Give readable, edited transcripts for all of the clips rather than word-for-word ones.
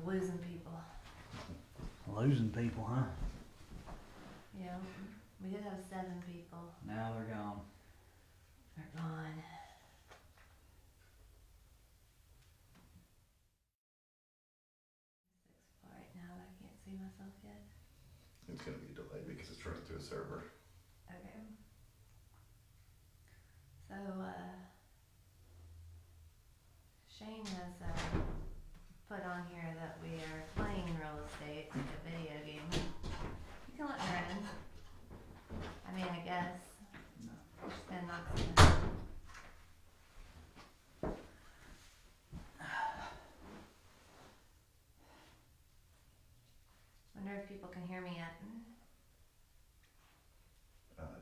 Losing people. Losing people, huh? Yeah, we did have 7 people. Now they're gone. They're gone. Right now, I can't see myself yet. It's going to be delayed because it's running through a server. Okay. So, Shane has put on here that we are playing real estate, like a video game. You can let her in. I mean, I guess. No. She's gonna knock something. Wonder if people can hear me yet.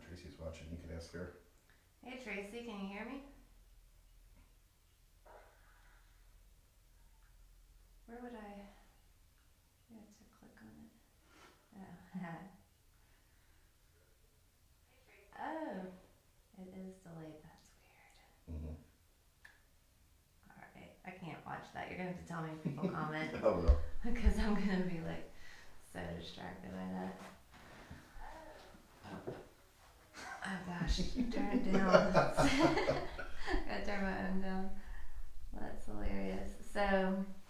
Tracy's watching. You can ask her. Hey Tracy, can you hear me? Where would I? You have to click on it. Oh. Oh, it is delayed. That's weird. Mm-hmm. All right, I can't watch that. You're gonna have to tell me if people comment Oh, no. because I'm gonna be like so distracted by that. Oh gosh, turn it down. Gotta turn my own down. That's hilarious. So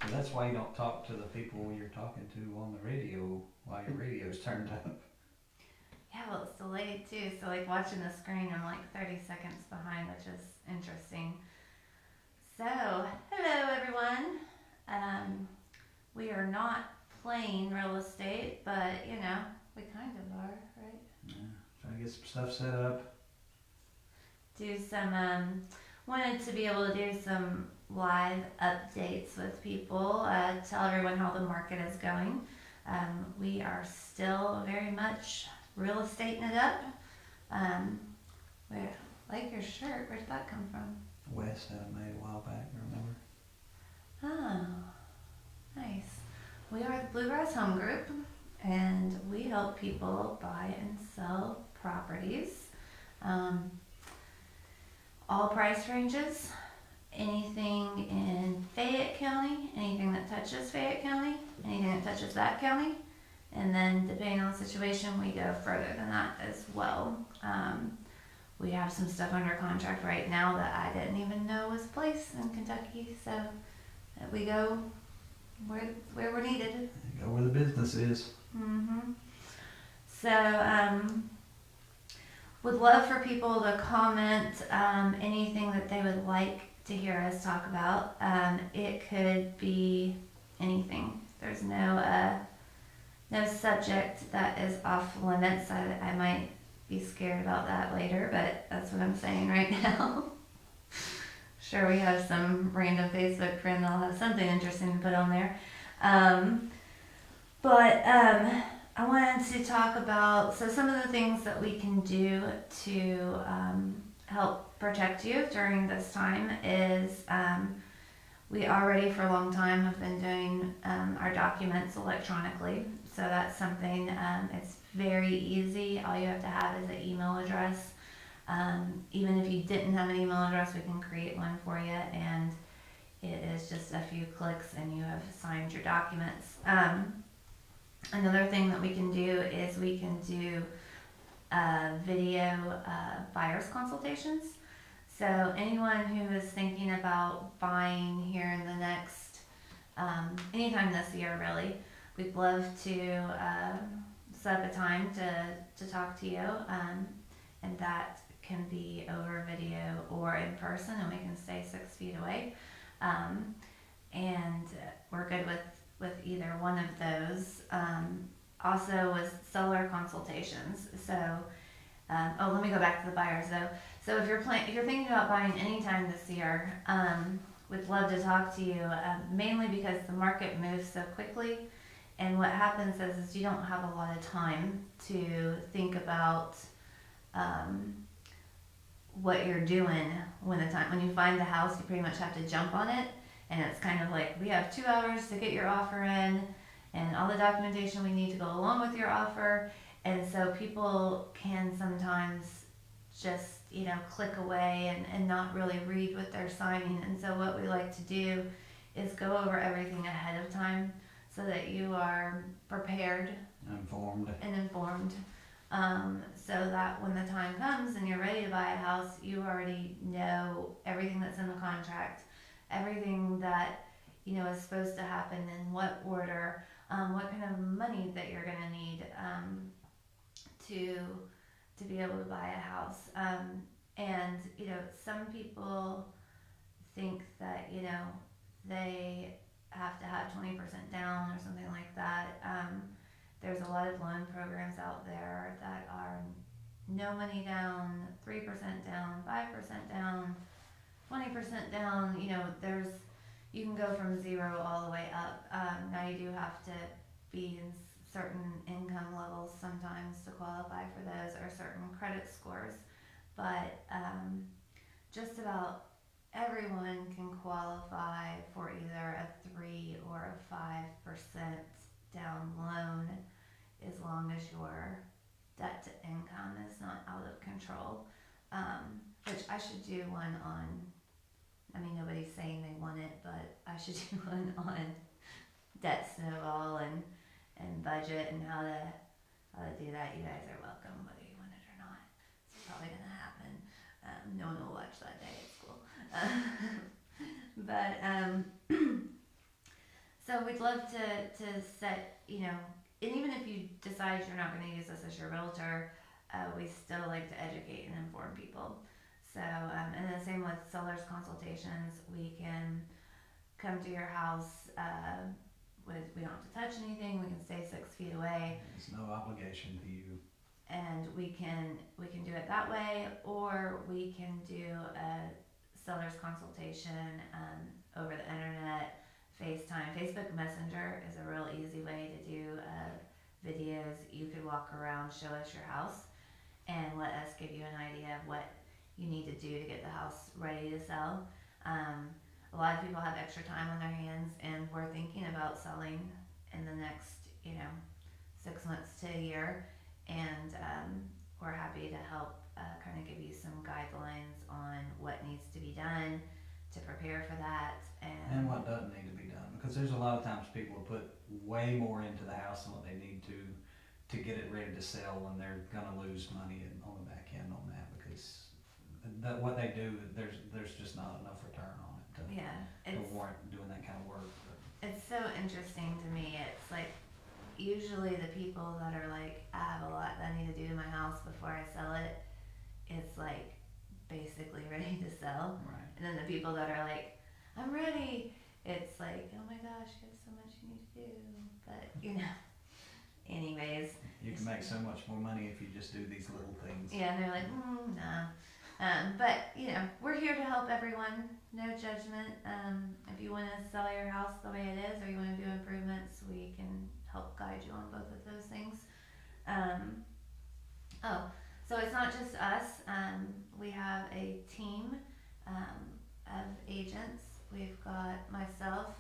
That's why you don't talk to the people you're talking to on the radio while your radio's turned up. yeah, well it's delayed too. So like watching the screen, I'm like 30 seconds behind, which is interesting. So hello everyone. We are not playing real estate, but you know we kind of are, right? Yeah, trying to get some stuff set up. Do some wanted to be able to do some live updates with people, tell everyone how the market is going. We are still very much real estating it up. Where, like your shirt, where'd that come from? West had it made a while back, remember? Oh, nice. We are the Bluegrass Home Group, and we help people buy and sell properties. All price ranges, anything in Fayette County, anything that touches Fayette County, anything that touches that county, and then depending on the situation, we go further than that as well. We have some stuff under contract right now that I didn't even know was placed in Kentucky, so we go where we're needed. Go where the business is. Mm-hmm. So, would love for people to comment anything that they would like to hear us talk about. It could be anything. There's no subject that is off limits. I might be scared about that later, but that's what I'm saying right now. Sure, we have some random Facebook friend that'll have something interesting to put on there. But I wanted to talk about some of the things that we can do to help protect you during this time is we already for a long time have been doing our documents electronically. So that's something, it's very easy. All you have to have is an email address. Even if you didn't have an email address, we can create one for you, and it is just a few clicks and you have signed your documents. Another thing that we can do is we can do video buyer's consultations. So anyone who is thinking about buying here in the next, anytime this year really, we'd love to set up a time to talk to you, and that can be over video or in person, and we can stay 6 feet away. And we're good with either one of those. Also with seller consultations. So, let me go back to the buyers though. So if you're thinking about buying anytime this year, we'd love to talk to you, mainly because the market moves so quickly. And what happens is you don't have a lot of time to think about what you're doing when you find the house. You pretty much have to jump on it, and it's kind of like, we have 2 hours to get your offer in and all the documentation we need to go along with your offer. And so people can sometimes just click away and not really read what they're signing. And so what we like to do is go over everything ahead of time, so that you are prepared Informed. and informed, so that when the time comes and you're ready to buy a house, you already know everything that's in the contract, everything that is supposed to happen in what order, what kind of money that you're gonna need to be able to buy a house. And some people think that they have to have 20% down or something like that. There's a lot of loan programs out there that are no money down, 3% down, 5% down, 20% down. You can go from 0 all the way up. Now you do have to be in certain income levels sometimes to qualify for those, or certain credit scores, but just about everyone can qualify for either a 3 or a 5% down loan, as long as your debt to income is not out of control. Which I should do one on. I mean, nobody's saying they want it, but I should do one on debt snowball and budget and how to do that. You guys are welcome, whether you want it or not. It's probably gonna happen. No one will watch that day at school. But so we'd love to set, and even if you decide you're not going to use us as your realtor, we still like to educate and inform people. So, and the same with sellers consultations. We can come to your house. We don't have to touch anything. We can stay 6 feet away. There's no obligation to you. And we can do it that way, or we can do a seller's consultation over the internet, FaceTime. Facebook Messenger is a real easy way to do videos. You could walk around, show us your house, and let us give you an idea of what you need to do to get the house ready to sell. A lot of people have extra time on their hands, and we're thinking about selling in the next 6 months to a year, and we're happy to help kind of give you some guidelines on what needs to be done to prepare for that, and what doesn't need to be done, because there's a lot of times people will put way more into the house than what they need to get it ready to sell, and they're gonna lose money on the back end on that, because what they do, there's just not enough return on it to warrant doing that kind of work. It's so interesting to me. It's like, usually the people that are like, I have a lot that I need to do to my house before I sell it, it's like basically ready to sell. Right. And then the people that are like, I'm ready, it's like, oh my gosh, you have so much you need to do. But anyways. You can make so much more money if you just do these little things. Yeah, and they're like, no. But we're here to help everyone. No judgment. If you want to sell your house the way it is, or you want to do improvements, we can help guide you on both of those things. So it's not just us. We have a team of agents. We've got myself,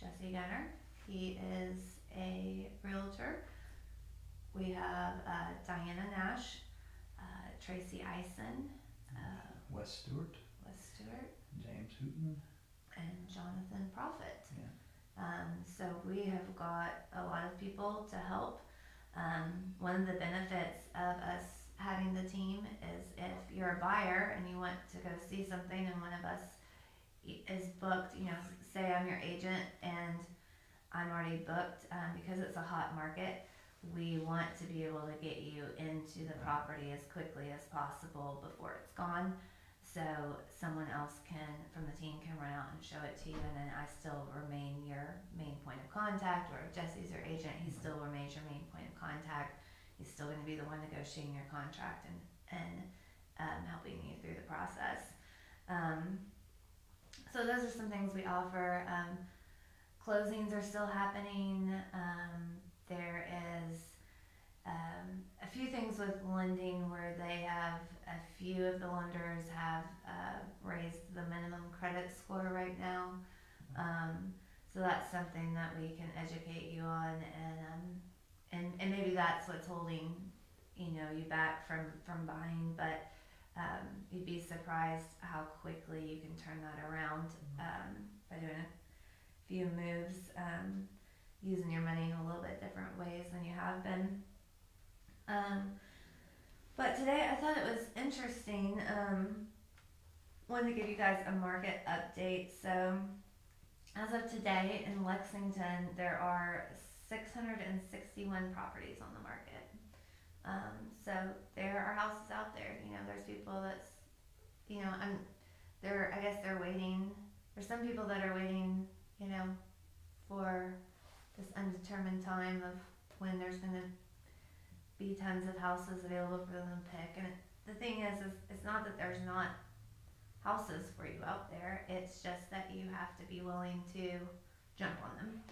Jesse Gunter. He is a realtor. We have Diana Nash, Tracy Eisen, Wes Stewart, James Hooton, and Jonathan Prophet. Yeah. So we have got a lot of people to help. One of the benefits of us having the team is if you're a buyer and you want to go see something and one of us is booked, say I'm your agent and I'm already booked, because it's a hot market, we want to be able to get you into the property as quickly as possible before it's gone. So someone else from the team can run out and show it to you, and then I still remain your main point of contact, or if Jesse's your agent, he still remains your main point of contact. He's still going to be the one negotiating your contract and helping you through the process. So those are some things we offer. Closings are still happening. There is a few things with lending where a few of the lenders have raised the minimum credit score right now. So that's something that we can educate you on, and maybe that's what's holding you back from buying. But you'd be surprised how quickly you can turn that around by doing a few moves. using your money in a little bit different ways than you have been. But today I thought it was interesting. Wanted to give you guys a market update. So, as of today in Lexington, there are 661 properties on the market. So there are houses out there. You know, there's people that's, you know, I guess they're waiting. There's some people that are waiting, you know, for this undetermined time of when there's going to be tons of houses available for them to pick. And the thing is it's not that there's not houses for you out there. It's just that you have to be willing to jump on them.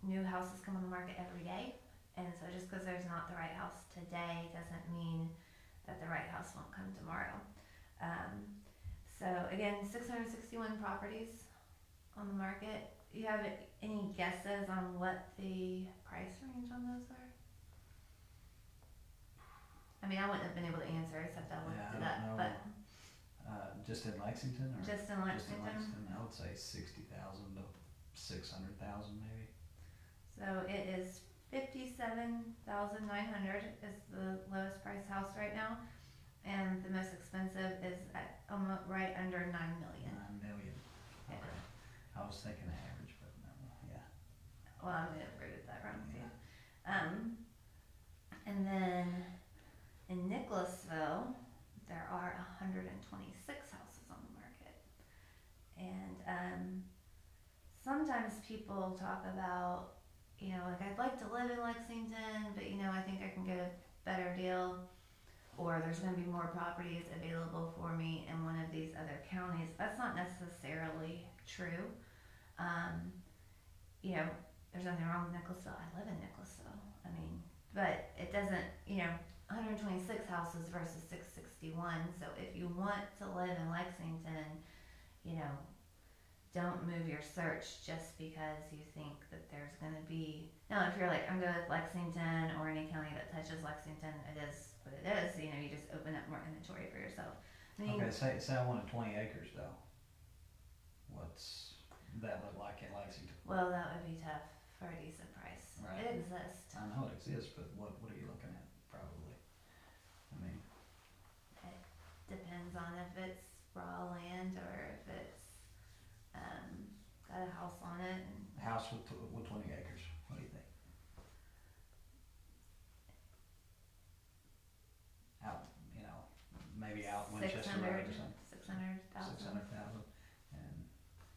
New houses come on the market every day, and so just because there's not the right house today doesn't mean that the right house won't come tomorrow. So again, 661 properties on the market. You have any guesses on what the price range on those are? I mean, I wouldn't have been able to answer except I looked it up, but Just in Lexington, or just in Lexington. I would say 60,000 to 600,000 maybe. So it is 57,900 is the lowest price house right now, and the most expensive is at almost right under 9 million. 9 million. Yeah. Okay. I was thinking average, but no, yeah. Well, I'm gonna agree with that wrong too. And then in Nicholasville, there are 126 houses on the market, and sometimes people talk about, you know, like, I'd like to live in Lexington, but, you know, I think I can get a better deal, or there's going to be more properties available for me in one of these other counties. That's not necessarily true. You know, there's nothing wrong with Nicholasville. I live in Nicholasville. I mean, but it doesn't, you know, 126 houses versus 661. So if you want to live in Lexington, you know, don't move your search just because you think that there's going to be. Now, if you're like, I'm good with Lexington or any county that touches Lexington, it is what it is. You know, you just open up more inventory for yourself. I mean, Okay, say I wanted 20 acres though. What's that look like in Lexington? well, that would be tough for a decent price. Right. It exists. I know it exists, but what are you looking at probably? I mean, It depends on if it's raw land or if it's got a house on it. And house with 20 acres. What do you think? Out, you know, maybe out Winchester Road or something. 600,000. 600,000. And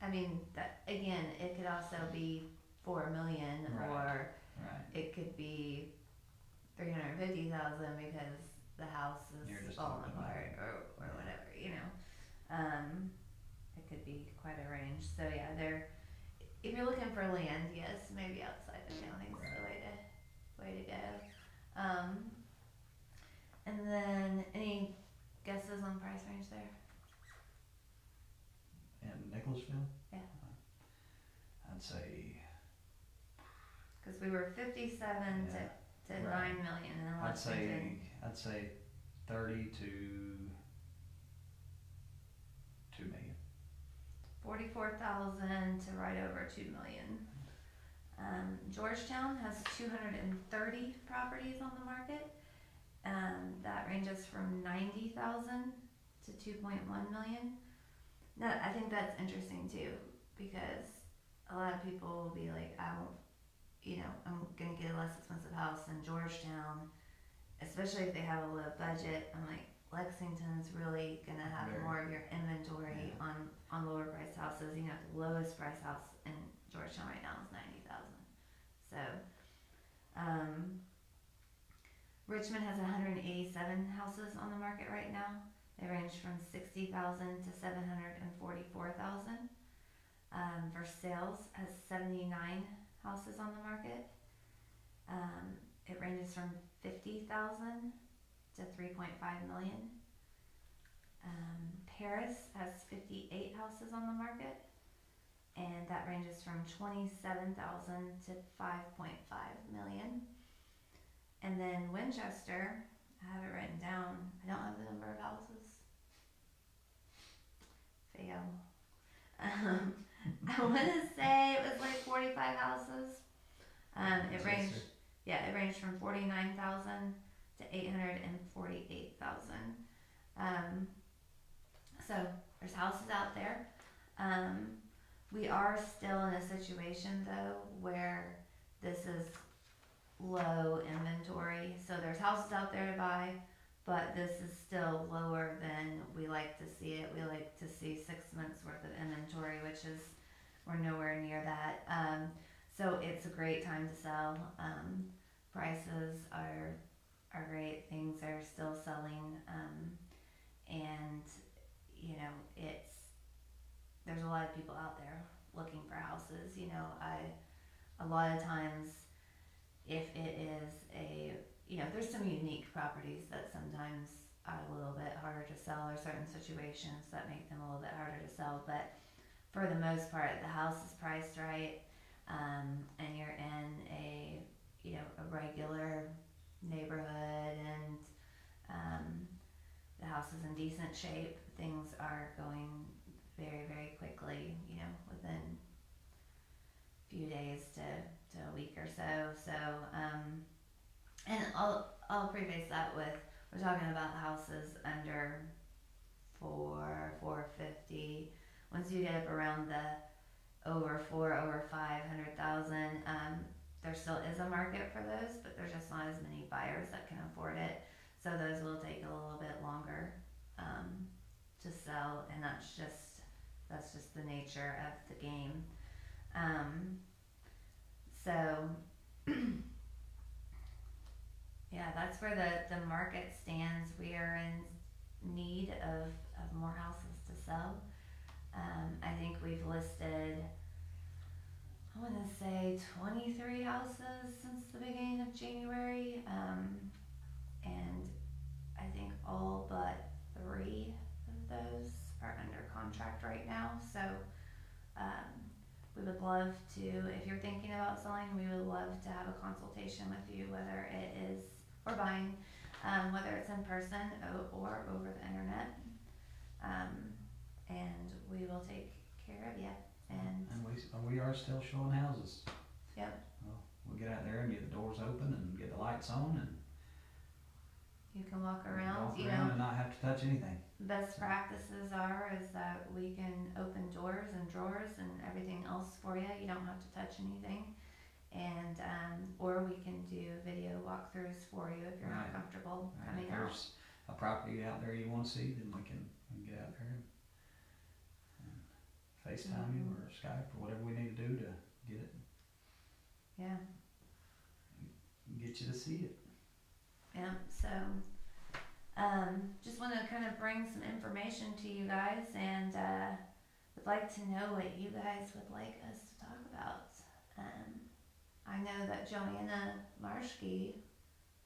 I mean, that again, it could also be 4 million, or right. it could be 350,000 because the house You're is just falling talking apart, or whatever, you know. It could be quite a range. So yeah, if you're looking for land, yes, maybe outside the county is the way to go. And then any guesses on price range there? in Nicholasville? Yeah. I'd say, Because we were 57 Yeah. to Right. 9 million in Lexington. I'd say 30 to 2 million. 44,000 to right over 2 million. Georgetown has 230 properties on the market. That ranges from 90,000 to 2.1 million. Now, I think that's interesting too, because a lot of people will be like, I'm gonna get a less expensive house in Georgetown, especially if they have a low budget. I'm like, Lexington's really gonna have more of your inventory on lower priced houses. You know, the lowest price house in Georgetown right now is 90,000. So, Richmond has 187 houses on the market right now. They range from 60,000 to 744,000. Versailles has 79 houses on the market. It ranges from 50,000 to 3.5 million. Paris has 58 houses on the market, and that ranges from 27,000 to 5.5 million. And then Winchester, I have it written down. I don't have the number of houses. Fail. I want to say it was like 45 houses It ranged, yeah, it ranged from 49,000 to 848,000. So there's houses out there. We are still in a situation though where this is low inventory. So there's houses out there to buy, but this is still lower than we like to see it. We like to see 6 months worth of inventory, which is, we're nowhere near that. So it's a great time to sell. Prices are great. Things are still selling, and you know, there's a lot of people out there looking for houses. You know, a lot of times, if it is there's some unique properties that sometimes are a little bit harder to sell, or certain situations that make them a little bit harder to sell. But for the most part, the house is priced right, and you're in a regular neighborhood, and the house is in decent shape. Things are going very, very quickly, within a few days to a week or so. So, and I'll preface that with, we're talking about houses under 450. Once you get up around the over 500,000, there still is a market for those, but there's just not as many buyers that can afford it. So those will take a little bit longer to sell, and that's just the nature of the game. So yeah, that's where the market stands. We are in need of more houses to sell. I think we've listed, I want to say 23 houses since the beginning of January, and I think all but 3 of those are under contract right now. So we would love to, if you're thinking about selling, we would love to have a consultation with you, whether it is, or buying, whether it's in person or over the internet, and we will take care of you. And we are still showing houses. Yep. We'll get out there and get the doors open and get the lights on, and you can walk around, and not have to touch anything. Best practices is that we can open doors and drawers and everything else for you. You don't have to touch anything. And or we can do video walkthroughs for you if you're not comfortable coming if out. there's a property out there you want to see, then we can get out there and FaceTime you or Skype or whatever we need to do to get it. Yeah. Get you to see it. Yeah. So just want to kind of bring some information to you guys, and would like to know what you guys would like us to talk about. I know that Joanna Marshke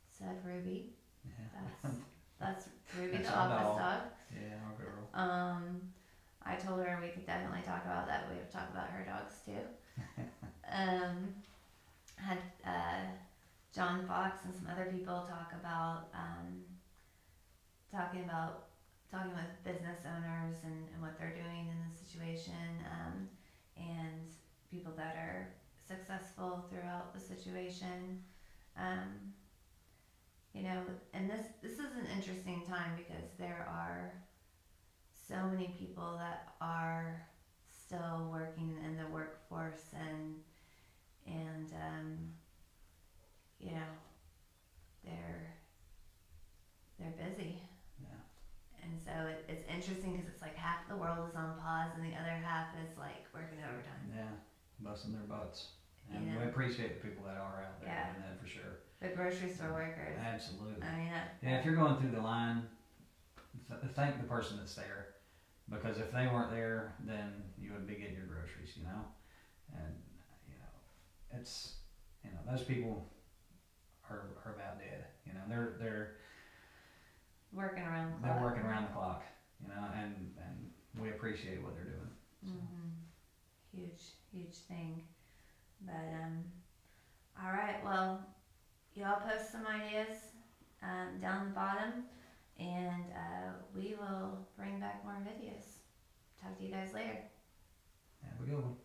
said Ruby. Yeah. That's Ruby, That's the our office dog. dog. Yeah, our girl. I told her we could definitely talk about that. We have to talk about her dogs too. Had John Fox and some other people talking with business owners and what they're doing in this situation, and people that are successful throughout the situation. And this is an interesting time because there are so many people that are still working in the workforce, and they're busy. Yeah. And so it's interesting because it's like half the world is on pause and the other half is like working overtime. Yeah, busting their butts. And we appreciate the people that are out there doing that for sure. The grocery store workers. Absolutely. I mean, if you're going through the line, thank the person that's there, because if they weren't there, then you wouldn't be getting your groceries, And it's those people are about dead. They're working around the clock. They're working around the clock, and we appreciate what they're doing. So. Huge thing. But all right, well, y'all post some ideas down the bottom, and we will bring back more videos. Talk to you guys later. Have a good one.